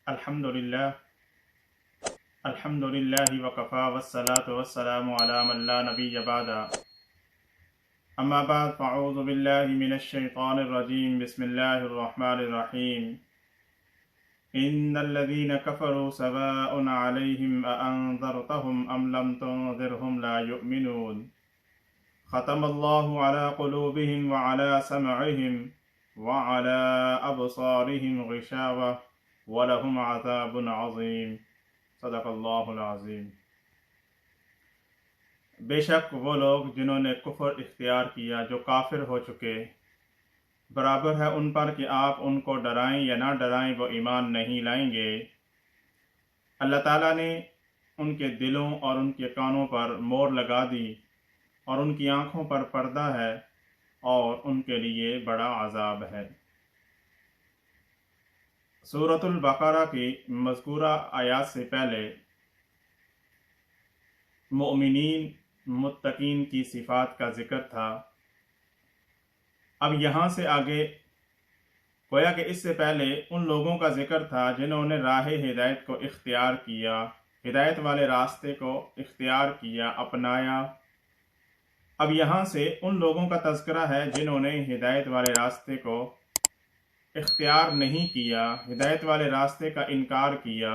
الحمدللہ الحمدللہ وکفا والصلاة والسلام علی من لا نبی بعد اما بعد فاعوذ باللہ من الشیطان الرجیم بسم اللہ الرحمن الرحیم ان الذین کفروا سواء علیہم اانذرتهم ام لم تنذرهم لا یؤمنون ختم اللہ علی قلوبهم وعلی سمعهم وعلی ابصارهم غشاوة وَلَهُمْ عَذَابٌ عَظِيمٌ صدق اللہ العظیم۔ بے شک وہ لوگ جنہوں نے کفر اختیار کیا جو کافر ہو چکے، برابر ہے ان پر کہ آپ ان کو ڈرائیں یا نہ ڈرائیں، وہ ایمان نہیں لائیں گے۔ اللہ تعالیٰ نے ان کے دلوں اور ان کے کانوں پر مور لگا دی اور ان کی آنکھوں پر پردہ ہے اور ان کے لیے بڑا عذاب ہے۔ سورۃ البقرہ کی مذکورہ آیات سے پہلے مؤمنین متقین کی صفات کا ذکر تھا۔ اب یہاں سے آگے گویا کہ اس سے پہلے ان لوگوں کا ذکر تھا جنہوں نے راہ ہدایت کو اختیار کیا، ہدایت والے راستے کو اختیار کیا، اپنایا۔ اب یہاں سے ان لوگوں کا تذکرہ ہے جنہوں نے ہدایت والے راستے کو اختیار نہیں کیا، ہدایت والے راستے کا انکار کیا۔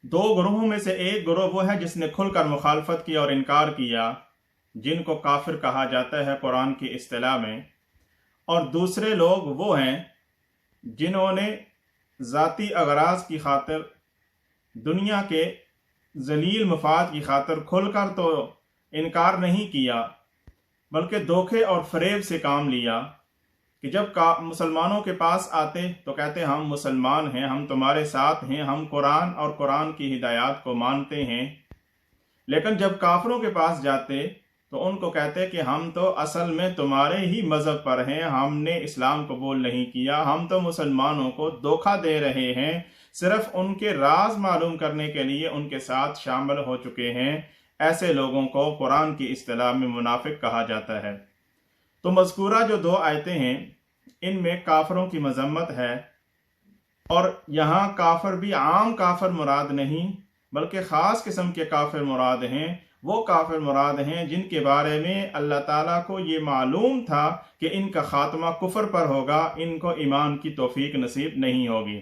دو گروہوں میں سے ایک گروہ وہ ہے جس نے کھل کر مخالفت کی اور انکار کیا، جن کو کافر کہا جاتا ہے قرآن کی اصطلاح میں، اور دوسرے لوگ وہ ہیں جنہوں نے ذاتی اغراض کی خاطر، دنیا کے ذلیل مفاد کی خاطر کھل کر تو انکار نہیں کیا بلکہ دھوکے اور فریب سے کام لیا کہ جب مسلمانوں کے پاس آتے تو کہتے ہم مسلمان ہیں، ہم تمہارے ساتھ ہیں، ہم قرآن اور قرآن کی ہدایات کو مانتے ہیں، لیکن جب کافروں کے پاس جاتے تو ان کو کہتے کہ ہم تو اصل میں تمہارے ہی مذہب پر ہیں، ہم نے اسلام قبول نہیں کیا، ہم تو مسلمانوں کو دھوکہ دے رہے ہیں، صرف ان کے راز معلوم کرنے کے لیے ان کے ساتھ شامل ہو چکے ہیں۔ ایسے لوگوں کو قرآن کی اصطلاح میں منافق کہا جاتا ہے۔ تو مذکورہ جو دو آیتیں ہیں ان میں کافروں کی مذمت ہے، اور یہاں کافر بھی عام کافر مراد نہیں بلکہ خاص قسم کے کافر مراد ہیں۔ وہ کافر مراد ہیں جن کے بارے میں اللہ تعالیٰ کو یہ معلوم تھا کہ ان کا خاتمہ کفر پر ہوگا، ان کو ایمان کی توفیق نصیب نہیں ہوگی۔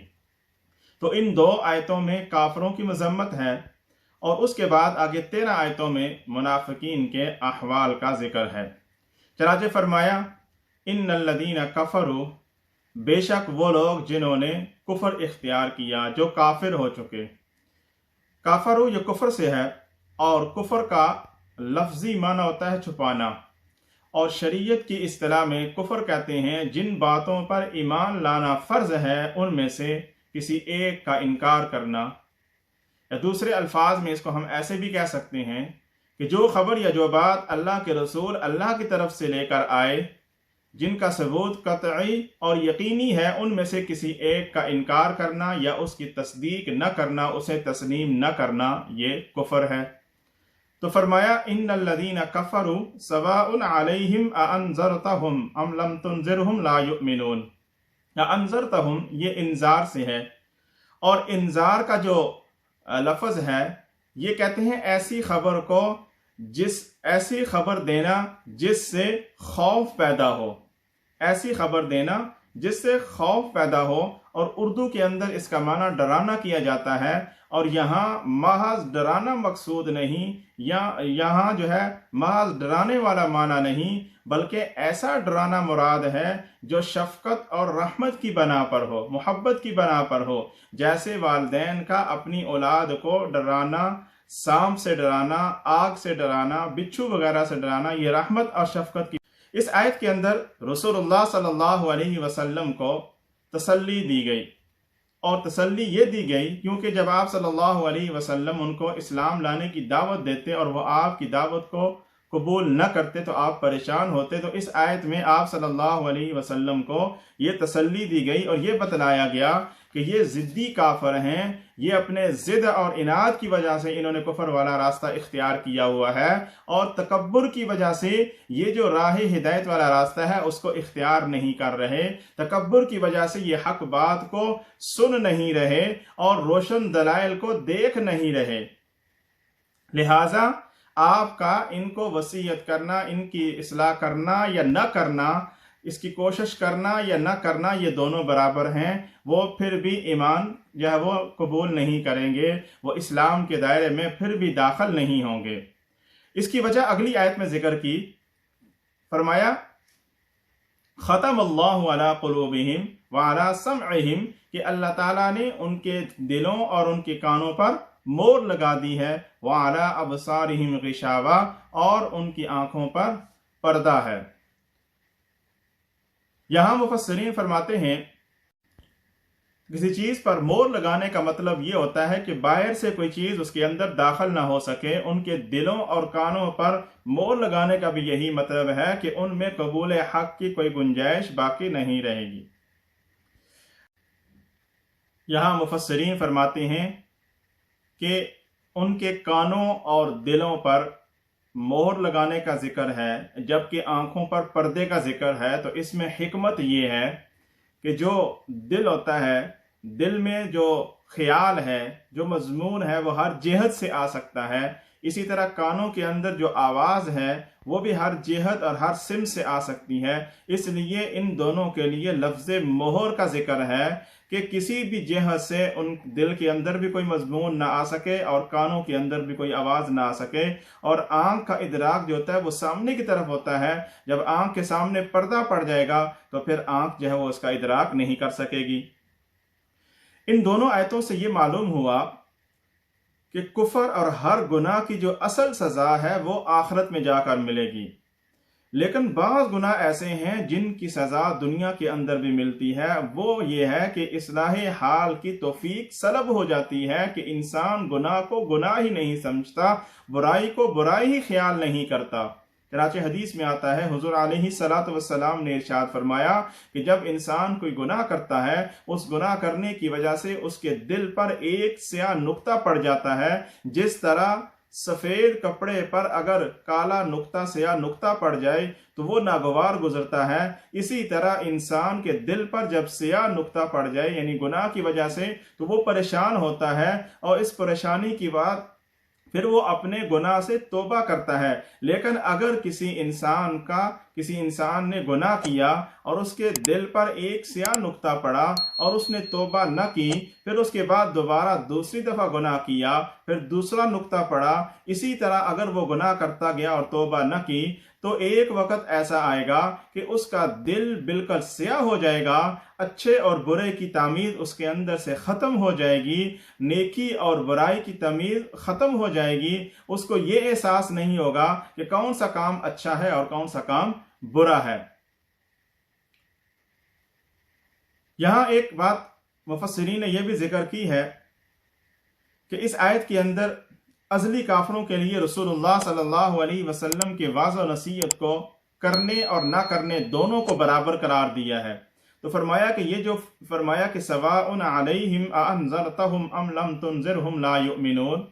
تو ان دو آیتوں میں کافروں کی مذمت ہے، اور اس کے بعد آگے 13 آیتوں میں منافقین کے احوال کا ذکر ہے۔ چنانچہ فرمایا ان الذین کفروا، بے شک وہ لوگ جنہوں نے کفر اختیار کیا جو کافر ہو چکے۔ کافرو یہ کفر سے ہے، اور کفر کا لفظی معنی ہوتا ہے چھپانا، اور شریعت کی اصطلاح میں کفر کہتے ہیں جن باتوں پر ایمان لانا فرض ہے ان میں سے کسی ایک کا انکار کرنا، یا دوسرے الفاظ میں اس کو ہم ایسے بھی کہہ سکتے ہیں کہ جو خبر یا جو بات اللہ کے رسول اللہ کی طرف سے لے کر آئے، جن کا ثبوت قطعی اور یقینی ہے، ان میں سے کسی ایک کا انکار کرنا یا اس کی تصدیق نہ کرنا، اسے تسلیم نہ کرنا، یہ کفر ہے۔ تو فرمایا ان الذین کفروا سواء علیہم اانذرتہم ام لم تنذرہم لا یؤمنون۔ انذرتہم یہ انذار سے ہے، اور انذار کا جو لفظ ہے یہ کہتے ہیں ایسی خبر کو، ایسی خبر دینا جس سے خوف پیدا ہو، ایسی خبر دینا جس سے خوف پیدا ہو، اور اردو کے اندر اس کا معنی ڈرانا کیا جاتا ہے، اور یہاں محض ڈرانا مقصود نہیں، یہاں جو ہے محض ڈرانے والا معنی نہیں بلکہ ایسا ڈرانا مراد ہے جو شفقت اور رحمت کی بنا پر ہو، محبت کی بنا پر ہو، جیسے والدین کا اپنی اولاد کو ڈرانا، سانپ سے ڈرانا، آگ سے ڈرانا، بچھو وغیرہ سے ڈرانا، یہ رحمت اور شفقت کی۔ اس آیت کے اندر رسول اللہ صلی اللہ علیہ وسلم کو تسلی دی گئی، اور تسلی یہ دی گئی کیونکہ جب آپ صلی اللہ علیہ وسلم ان کو اسلام لانے کی دعوت دیتے اور وہ آپ کی دعوت کو قبول نہ کرتے تو آپ پریشان ہوتے۔ تو اس آیت میں آپ صلی اللہ علیہ وسلم کو یہ تسلی دی گئی اور یہ بتلایا گیا کہ یہ ضدی کافر ہیں، یہ اپنے ضد اور عناد کی وجہ سے انہوں نے کفر والا راستہ اختیار کیا ہوا ہے، اور تکبر کی وجہ سے یہ جو راہ ہدایت والا راستہ ہے اس کو اختیار نہیں کر رہے، تکبر کی وجہ سے یہ حق بات کو سن نہیں رہے اور روشن دلائل کو دیکھ نہیں رہے۔ لہٰذا آپ کا ان کو وصیت کرنا، ان کی اصلاح کرنا یا نہ کرنا، اس کی کوشش کرنا یا نہ کرنا، یہ دونوں برابر ہیں۔ وہ پھر بھی ایمان جو ہے وہ قبول نہیں کریں گے، وہ اسلام کے دائرے میں پھر بھی داخل نہیں ہوں گے۔ اس کی وجہ اگلی آیت میں ذکر کی، فرمایا ختم اللہ علی قلوبہم وعلی سمعہم، کہ اللہ تعالیٰ نے ان کے دلوں اور ان کے کانوں پر مور لگا دی ہے، وعلی ابصارہم غشاوہ، اور ان کی آنکھوں پر پردہ ہے۔ یہاں مفسرین فرماتے ہیں کسی چیز پر مور لگانے کا مطلب یہ ہوتا ہے کہ باہر سے کوئی چیز اس کے اندر داخل نہ ہو سکے۔ ان کے دلوں اور کانوں پر مور لگانے کا بھی یہی مطلب ہے کہ ان میں قبول حق کی کوئی گنجائش باقی نہیں رہے گی۔ یہاں مفسرین فرماتے ہیں کہ ان کے کانوں اور دلوں پر مہر لگانے کا ذکر ہے، جبکہ آنکھوں پر پردے کا ذکر ہے، تو اس میں حکمت یہ ہے کہ جو دل ہوتا ہے، دل میں جو خیال ہے، جو مضمون ہے، وہ ہر جہت سے آ سکتا ہے۔ اسی طرح کانوں کے اندر جو آواز ہے وہ بھی ہر جہت اور ہر سمت سے آ سکتی ہے۔ اس لیے ان دونوں کے لیے لفظ مہر کا ذکر ہے کہ کسی بھی جہت سے ان دل کے اندر بھی کوئی مضمون نہ آ سکے اور کانوں کے اندر بھی کوئی آواز نہ آ سکے۔ اور آنکھ کا ادراک جو ہوتا ہے وہ سامنے کی طرف ہوتا ہے، جب آنکھ کے سامنے پردہ پڑ جائے گا تو پھر آنکھ جو ہے وہ اس کا ادراک نہیں کر سکے گی۔ ان دونوں آیتوں سے یہ معلوم ہوا کہ کفر اور ہر گناہ کی جو اصل سزا ہے وہ آخرت میں جا کر ملے گی، لیکن بعض گناہ ایسے ہیں جن کی سزا دنیا کے اندر بھی ملتی ہے۔ وہ یہ ہے کہ اصلاح حال کی توفیق سلب ہو جاتی ہے کہ انسان گناہ کو گناہ ہی نہیں سمجھتا، برائی کو برائی ہی خیال نہیں کرتا۔ چنانچہ حدیث میں آتا ہے، حضور علیہ الصلوۃ والسلام نے ارشاد فرمایا کہ جب انسان کوئی گناہ کرتا ہے، اس گناہ کرنے کی وجہ سے اس کے دل پر ایک سیاہ نقطہ پڑ جاتا ہے۔ جس طرح سفید کپڑے پر اگر کالا نقطہ سیاہ نقطہ پڑ جائے تو وہ ناگوار گزرتا ہے، اسی طرح انسان کے دل پر جب سیاہ نقطہ پڑ جائے یعنی گناہ کی وجہ سے تو وہ پریشان ہوتا ہے، اور اس پریشانی کی بات پھر وہ اپنے گناہ سے توبہ کرتا ہے۔ لیکن اگر کسی انسان نے گناہ کیا اور اس کے دل پر ایک سیاہ نقطہ پڑا اور اس نے توبہ نہ کی، پھر اس کے بعد دوبارہ دوسری دفعہ گناہ کیا، پھر دوسرا نقطہ پڑا، اسی طرح اگر وہ گناہ کرتا گیا اور توبہ نہ کی تو ایک وقت ایسا آئے گا کہ اس کا دل بالکل سیاہ ہو جائے گا، اچھے اور برے کی تمیز اس کے اندر سے ختم ہو جائے گی، نیکی اور برائی کی تمیز ختم ہو جائے گی۔ اس کو یہ احساس نہیں ہوگا کہ کون سا کام اچھا ہے اور کون سا کام برا ہے۔ یہاں ایک بات مفسرین نے یہ بھی ذکر کی ہے کہ اس آیت کے اندر ازلی کافروں کے لیے رسول اللہ صلی اللہ علیہ وسلم کے واضح و نصیحت کو کرنے اور نہ کرنے دونوں کو برابر قرار دیا ہے۔ تو فرمایا کہ یہ جو فرمایا کہ سواء علیہم اانذرتہم ام لم تنذرہم لا یؤمنون،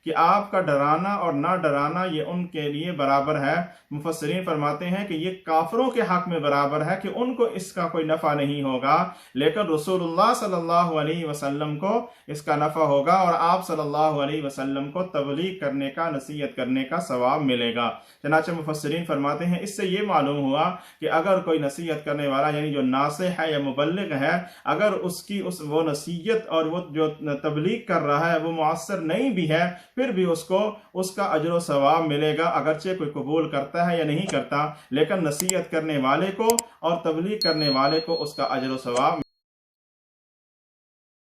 کہ آپ کا ڈرانا اور نہ ڈرانا یہ ان کے لیے برابر ہے۔ مفسرین فرماتے ہیں کہ یہ کافروں کے حق میں برابر ہے کہ ان کو اس کا کوئی نفع نہیں ہوگا، لیکن رسول اللہ صلی اللہ علیہ وسلم کو اس کا نفع ہوگا اور آپ صلی اللہ علیہ وسلم کو تبلیغ کرنے کا، نصیحت کرنے کا ثواب ملے گا۔ چنانچہ مفسرین فرماتے ہیں اس سے یہ معلوم ہوا کہ اگر کوئی نصیحت کرنے والا یعنی جو ناصح ہے یا مبلغ ہے، اگر اس کی وہ نصیحت اور وہ جو تبلیغ کر رہا ہے وہ مؤثر نہیں بھی ہے، پھر بھی اس کو اس کا اجر و ثواب ملے گا، اگرچہ کوئی قبول کرتا ہے یا نہیں کرتا، لیکن نصیحت کرنے والے کو اور تبلیغ کرنے والے کو اس کا اجر و ثواب